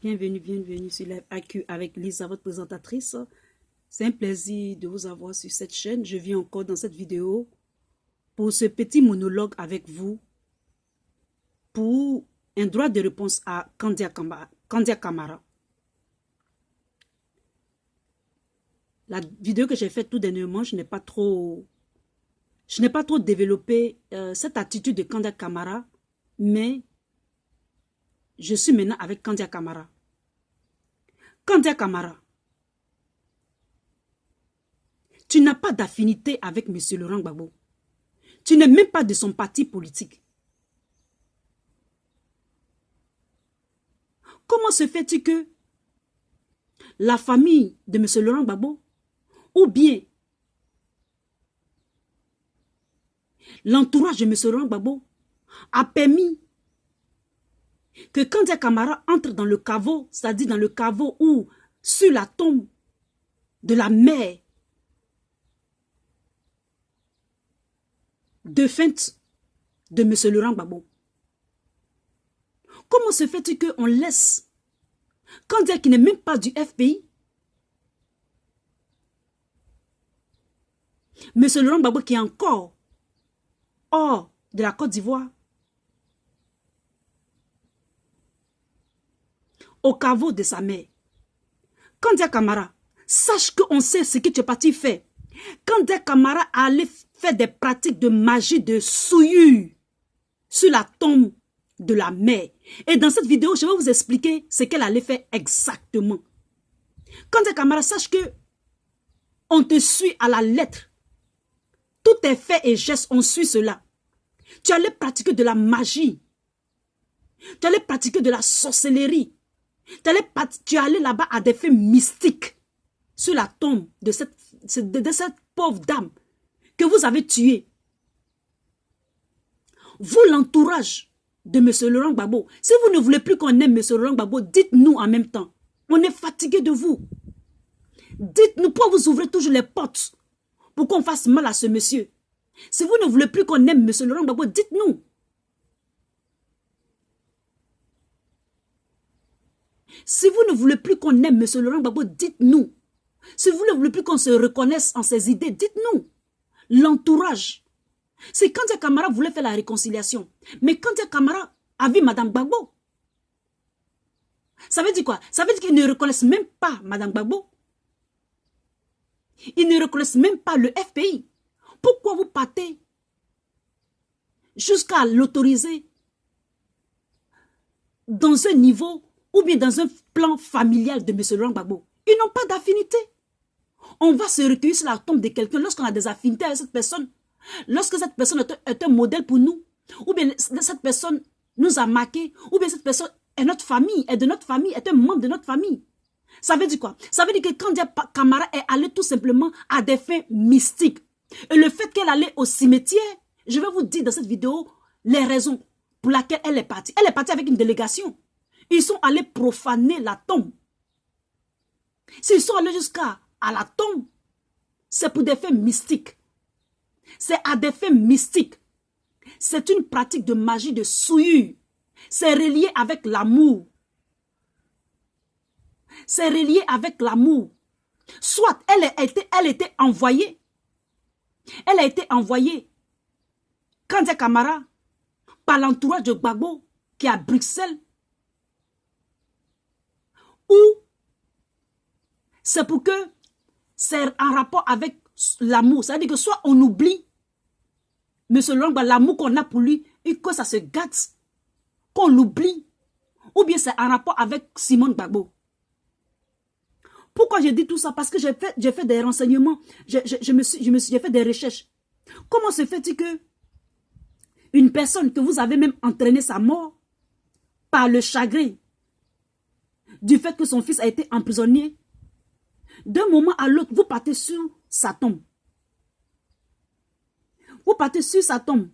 Bienvenue sur Live AQ avec Lisa, votre présentatrice. C'est un plaisir de vous avoir sur cette chaîne. Je viens encore dans cette vidéo pour ce petit monologue avec vous pour un droit de réponse à Kandia Camara. La vidéo que j'ai faite tout dernièrement, je n'ai pas trop développé cette attitude de Kandia Camara, mais je suis maintenant avec Kandia Camara. Kandia Camara, tu n'as pas d'affinité avec M. Laurent Gbagbo. Tu n'es même pas de son parti politique. Comment se fait-il que la famille de M. Laurent Gbagbo ou bien l'entourage de M. Laurent Gbagbo a permis que Kandia Camara entre dans le caveau, c'est-à-dire dans le caveau ou sur la tombe de la mère défunte de M. Laurent Gbagbo? Comment se fait-il qu'on laisse Kandia qui n'est même pas du FPI, M. Laurent Gbagbo qui est encore hors de la Côte d'Ivoire, au caveau de sa mère? Kandia Camara, sache qu'on sait ce que tu es parti faire. Kandia Camara allait faire des pratiques de magie, de souillure sur la tombe de la mère. Et dans cette vidéo, je vais vous expliquer ce qu'elle allait faire exactement. Kandia Camara, sache que on te suit à la lettre. Tous tes faits et gestes, on suit cela. Tu allais pratiquer de la magie. Tu allais pratiquer de la sorcellerie. Tu allais là-bas à des faits mystiques sur la tombe de cette pauvre dame que vous avez tuée. Vous, l'entourage de M. Laurent Gbagbo, si vous ne voulez plus qu'on aime M. Laurent Gbagbo, dites-nous en même temps. On est fatigué de vous. Dites-nous pourquoi vous ouvrez toujours les portes pour qu'on fasse mal à ce monsieur. Si vous ne voulez plus qu'on aime M. Laurent Gbagbo, dites-nous. Si vous ne voulez plus qu'on aime M. Laurent Gbagbo, dites-nous. Si vous ne voulez plus qu'on se reconnaisse en ses idées, dites-nous. L'entourage. C'est Kandia Camara voulait faire la réconciliation. Mais Kandia Camara a vu Mme Gbagbo. Ça veut dire quoi? Ça veut dire qu'ils ne reconnaissent même pas Mme Gbagbo. Ils ne reconnaissent même pas le FPI. Pourquoi vous partez jusqu'à l'autoriser dans un niveau ou bien dans un plan familial de M. Laurent Gbagbo? Ils n'ont pas d'affinité. On va se recueillir sur la tombe de quelqu'un lorsqu'on a des affinités avec cette personne. Lorsque cette personne est un modèle pour nous, ou bien cette personne nous a marqué, ou bien cette personne est notre famille, est de notre famille, est un membre de notre famille. Ça veut dire quoi? Ça veut dire que Kandia Camara est allée tout simplement à des fins mystiques. Et le fait qu'elle allait au cimetière, je vais vous dire dans cette vidéo les raisons pour lesquelles elle est partie. Elle est partie avec une délégation. Ils sont allés profaner la tombe. S'ils sont allés jusqu'à la tombe, c'est pour des faits mystiques. C'est à des faits mystiques. C'est une pratique de magie, de souillure. C'est relié avec l'amour. C'est relié avec l'amour. Soit elle était envoyée. Elle a été envoyée, Kandia Camara, par l'entourage de Gbagbo qui est à Bruxelles. Ou c'est pour que c'est en rapport avec l'amour. C'est-à-dire que soit on oublie M. Laurent Gbagbo, l'amour qu'on a pour lui, et que ça se gâte, qu'on l'oublie. Ou bien c'est en rapport avec Simone Gbagbo. Pourquoi je dis tout ça? Parce que j'ai fait des renseignements, j'ai fait des recherches. Comment se fait-il que une personne que vous avez même entraîné sa mort par le chagrin du fait que son fils a été emprisonné, d'un moment à l'autre, vous partez sur sa tombe. Vous partez sur sa tombe.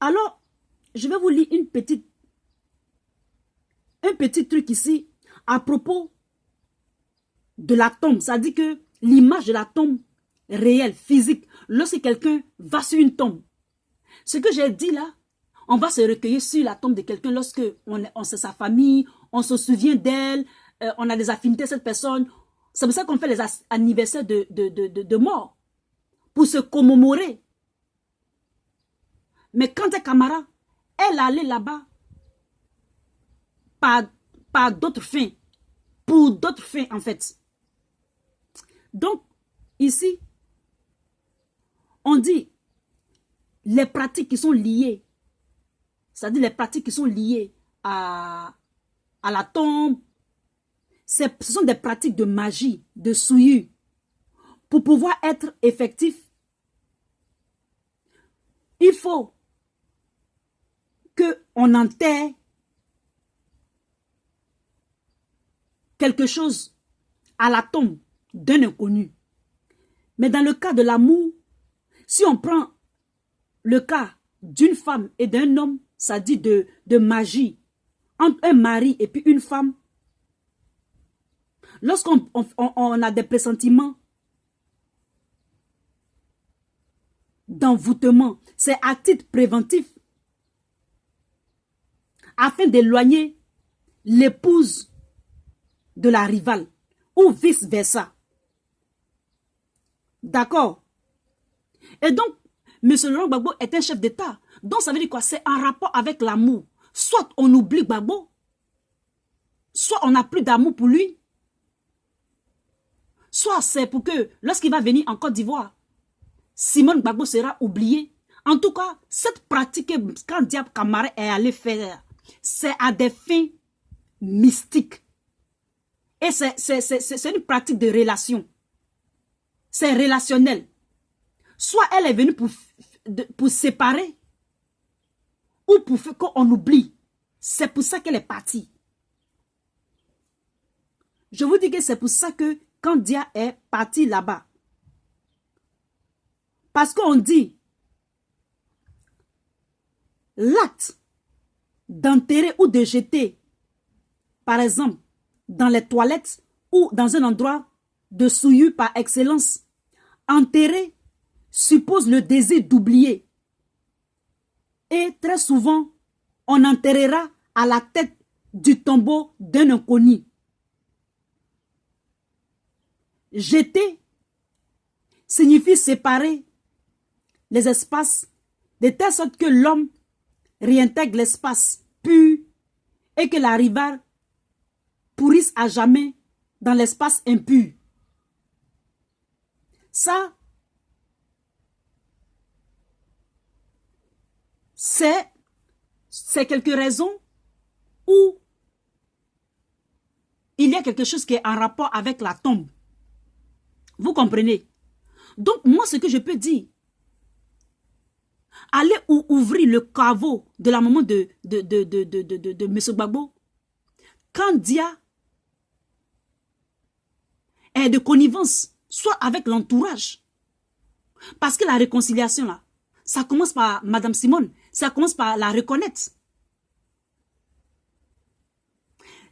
Alors, je vais vous lire un petit truc ici à propos de la tombe. Ça dit que l'image de la tombe réelle, physique, lorsque quelqu'un va sur une tombe. Ce que j'ai dit là, On va se recueillir sur la tombe de quelqu'un lorsque on sait sa famille, on se souvient d'elle, on a des affinités à cette personne. C'est pour ça qu'on fait les anniversaires de mort. Pour se commémorer. Mais quand Dia Camara, elle allait là-bas par d'autres fins. Pour d'autres fins, en fait. Donc, ici, on dit les pratiques qui sont liées, c'est-à-dire les pratiques qui sont liées à la tombe, ce sont des pratiques de magie, de souillure. Pour pouvoir être effectif, il faut qu'on enterre quelque chose à la tombe d'un inconnu. Mais dans le cas de l'amour, si on prend le cas d'une femme et d'un homme, ça dit de magie, entre un mari et puis une femme, lorsqu'on a des pressentiments d'envoûtement, c'est à titre préventif, afin d'éloigner l'épouse de la rivale, ou vice-versa. D'accord? Et donc, M. Laurent Gbagbo est un chef d'État. Donc, ça veut dire quoi? C'est en rapport avec l'amour. Soit on oublie Gbagbo, soit on n'a plus d'amour pour lui, soit c'est pour que, lorsqu'il va venir en Côte d'Ivoire, Simone Gbagbo sera oublié. En tout cas, cette pratique, quand Dia Camara est allé faire, c'est à des fins mystiques. Et c'est une pratique de relation. C'est relationnel. Soit elle est venue pour séparer, ou pour faire qu'on oublie. C'est pour ça qu'elle est partie. Je vous dis que c'est pour ça que quand Dia est parti là-bas, parce qu'on dit l'acte d'enterrer ou de jeter, par exemple, dans les toilettes ou dans un endroit de souillure par excellence, enterrer suppose le désir d'oublier. Et très souvent, on enterrera à la tête du tombeau d'un inconnu. Jeter signifie séparer les espaces de telle sorte que l'homme réintègre l'espace pur et que la rivale pourrisse à jamais dans l'espace impur. Ça, c'est quelques raisons où il y a quelque chose qui est en rapport avec la tombe. Vous comprenez? Donc, moi, ce que je peux dire, allez ouvrir le caveau de la maman de M. Gbagbo. Quand Dia est de connivence, soit avec l'entourage. Parce que la réconciliation, là, ça commence par Madame Simone, ça commence par la reconnaître.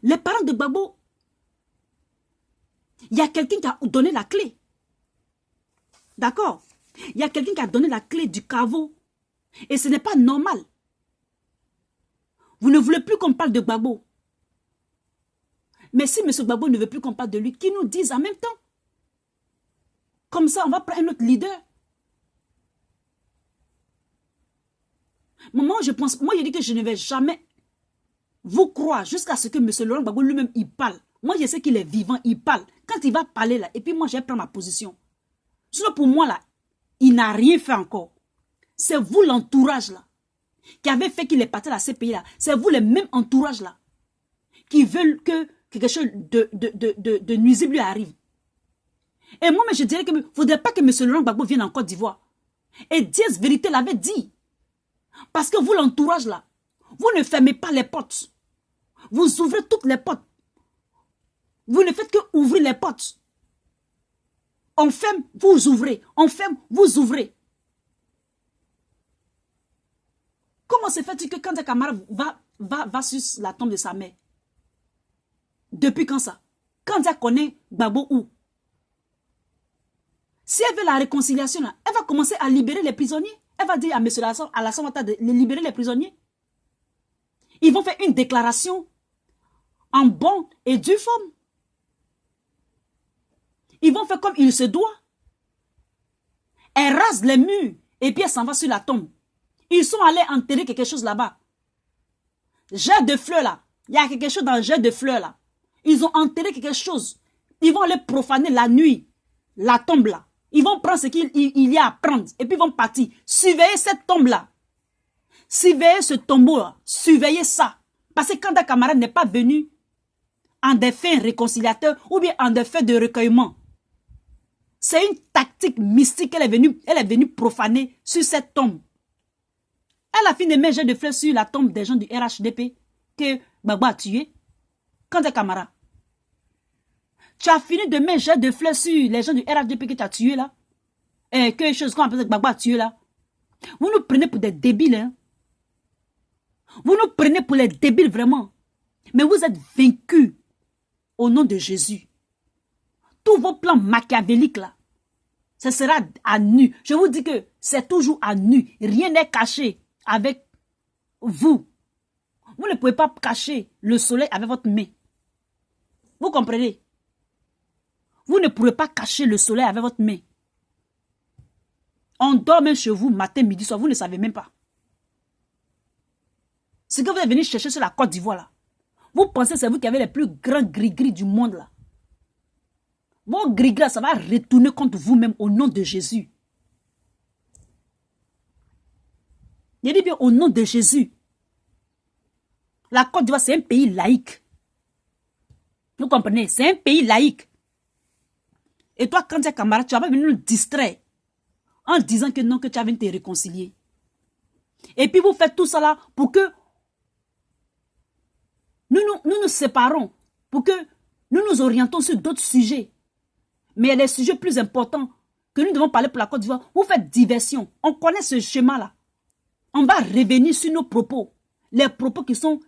Les parents de Gbagbo, il y a quelqu'un qui a donné la clé. D'accord? Il y a quelqu'un qui a donné la clé du caveau. Et ce n'est pas normal. Vous ne voulez plus qu'on parle de Gbagbo. Mais si M. Gbagbo ne veut plus qu'on parle de lui, qu'il nous dise en même temps. Comme ça, on va prendre un autre leader. Moi, je dis que je ne vais jamais vous croire jusqu'à ce que M. Laurent Gbagbo lui-même, il parle. Moi, je sais qu'il est vivant, il parle. Quand il va parler là, et puis moi, je vais prendre ma position. Sinon, pour moi, là, il n'a rien fait encore. C'est vous, l'entourage, là, qui avez fait qu'il est parti à la CPI, là. C'est vous, le même entourage, là, qui veulent que quelque chose de nuisible lui arrive. Et moi, je dirais qu'il ne faudrait pas que M. Laurent Gbagbo vienne en Côte d'Ivoire. Et Diaz Vérité l'avait dit. Parce que vous, l'entourage, là, vous ne fermez pas les portes. Vous ouvrez toutes les portes. Vous ne faites que ouvrir les portes. On ferme, vous ouvrez. On ferme, vous ouvrez. Comment se fait-il que quand Dia Camara va sur la tombe de sa mère? Depuis quand ça? Quand Dia connaît Gbagbo où? Si elle veut la réconciliation, là, elle va commencer à libérer les prisonniers. Elle va dire à M. Alassane Ouattara de libérer les prisonniers. Ils vont faire une déclaration en bonne et due forme. Ils vont faire comme il se doit. Elle rase les murs et puis elle s'en va sur la tombe. Ils sont allés enterrer quelque chose là-bas. Jet de fleurs là. Il y a quelque chose dans le jet de fleurs là. Ils ont enterré quelque chose. Ils vont aller profaner la nuit, la tombe là. Ils vont prendre ce qu'il y a à prendre et puis ils vont partir. Surveillez cette tombe là. Surveillez ce tombeau là. Surveillez ça. Parce que quand un camarade n'est pas venu en des fins réconciliateurs ou bien en des fins de recueillement, c'est une tactique mystique qu'elle est venue profaner sur cette tombe. Elle a fini de mettre de fleurs sur la tombe des gens du RHDP que Gbagbo a tué. Quand t'es camarade, tu as fini de mettre de fleurs sur les gens du RHDP que tu as tué là. Et que chose qu'on appelle Gbagbo a tué là. Vous nous prenez pour des débiles. Hein? Vous nous prenez pour les débiles vraiment. Mais vous êtes vaincus au nom de Jésus. Tous vos plans machiavéliques là, ce sera à nu. Je vous dis que c'est toujours à nu. Rien n'est caché avec vous. Vous ne pouvez pas cacher le soleil avec votre main. Vous comprenez? Vous ne pourrez pas cacher le soleil avec votre main. On dort même chez vous matin, midi, soir. Vous ne savez même pas. Ce que vous êtes venu chercher sur la Côte d'Ivoire là. Vous pensez que c'est vous qui avez les plus grands gris-gris du monde là. Vos gris-gris, ça va retourner contre vous-même au nom de Jésus. Je dis bien au nom de Jésus. La Côte d'Ivoire, c'est un pays laïque. Vous comprenez? C'est un pays laïque. Et toi, quand tu es camarade, tu vas pas venir nous distraire en disant que non, que tu as venu te réconcilier. Et puis vous faites tout ça là pour que nous nous séparons, pour que nous nous orientons sur d'autres sujets. Mais il y a des sujets plus importants que nous devons parler pour la Côte d'Ivoire. Vous faites diversion. On connaît ce schéma-là. On va revenir sur nos propos. Les propos qui sont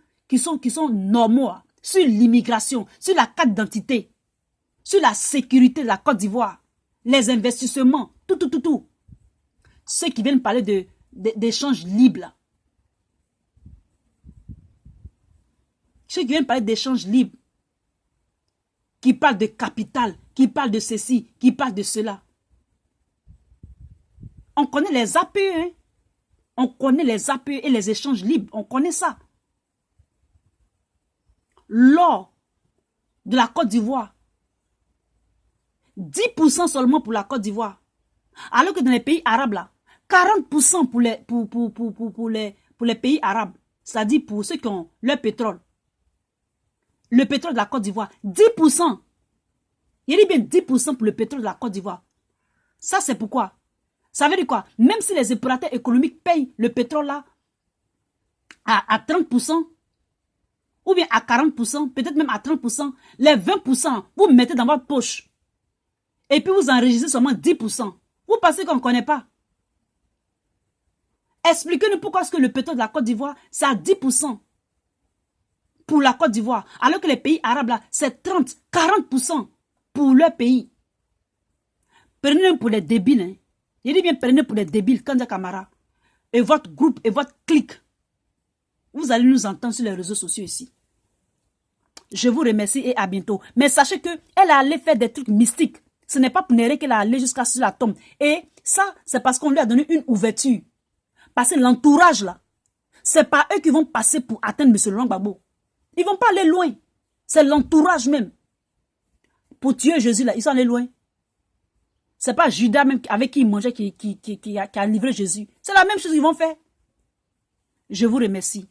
normaux. Sur l'immigration, sur la carte d'identité, sur la sécurité de la Côte d'Ivoire, les investissements, tout. Ceux qui viennent parler d'échanges libres. Ceux qui viennent parler d'échanges libres. Qui parlent de capital, qui parlent de ceci, qui parlent de cela. On connaît les APE, hein? On connaît les APE et les échanges libres. On connaît ça. L'or de la Côte d'Ivoire, 10% seulement pour la Côte d'Ivoire. Alors que dans les pays arabes, là, 40% pour les pays arabes. C'est-à-dire pour ceux qui ont leur pétrole. Le pétrole de la Côte d'Ivoire, 10%. Il dit bien 10% pour le pétrole de la Côte d'Ivoire. Ça, c'est pourquoi. Ça veut dire quoi? Même si les opérateurs économiques payent le pétrole là à 30%, ou bien à 40%, peut-être même à 30%, les 20%, vous mettez dans votre poche. Et puis vous enregistrez seulement 10%. Vous pensez qu'on ne connaît pas? Expliquez-nous pourquoi est-ce que le pétrole de la Côte d'Ivoire, c'est à 10%. Pour la Côte d'Ivoire, alors que les pays arabes là, c'est 30, 40% pour leur pays. Prenez-nous pour les débiles. Hein. Je dis bien prenez pour les débiles, Kanda Camara. Et votre groupe et votre clique. Vous allez nous entendre sur les réseaux sociaux ici. Je vous remercie et à bientôt. Mais sachez qu'elle a allé faire des trucs mystiques. Ce n'est pas pour Néré qu'elle a allé jusqu'à sur la tombe. Et ça, c'est parce qu'on lui a donné une ouverture. Parce que l'entourage là, c'est pas eux qui vont passer pour atteindre M. Laurent Gbagbo. Ils ne vont pas aller loin. C'est l'entourage même. Pour tuer Jésus, là, ils sont allés loin. Ce n'est pas Judas même avec qui ils mangeaient qui a livré Jésus. C'est la même chose qu'ils vont faire. Je vous remercie.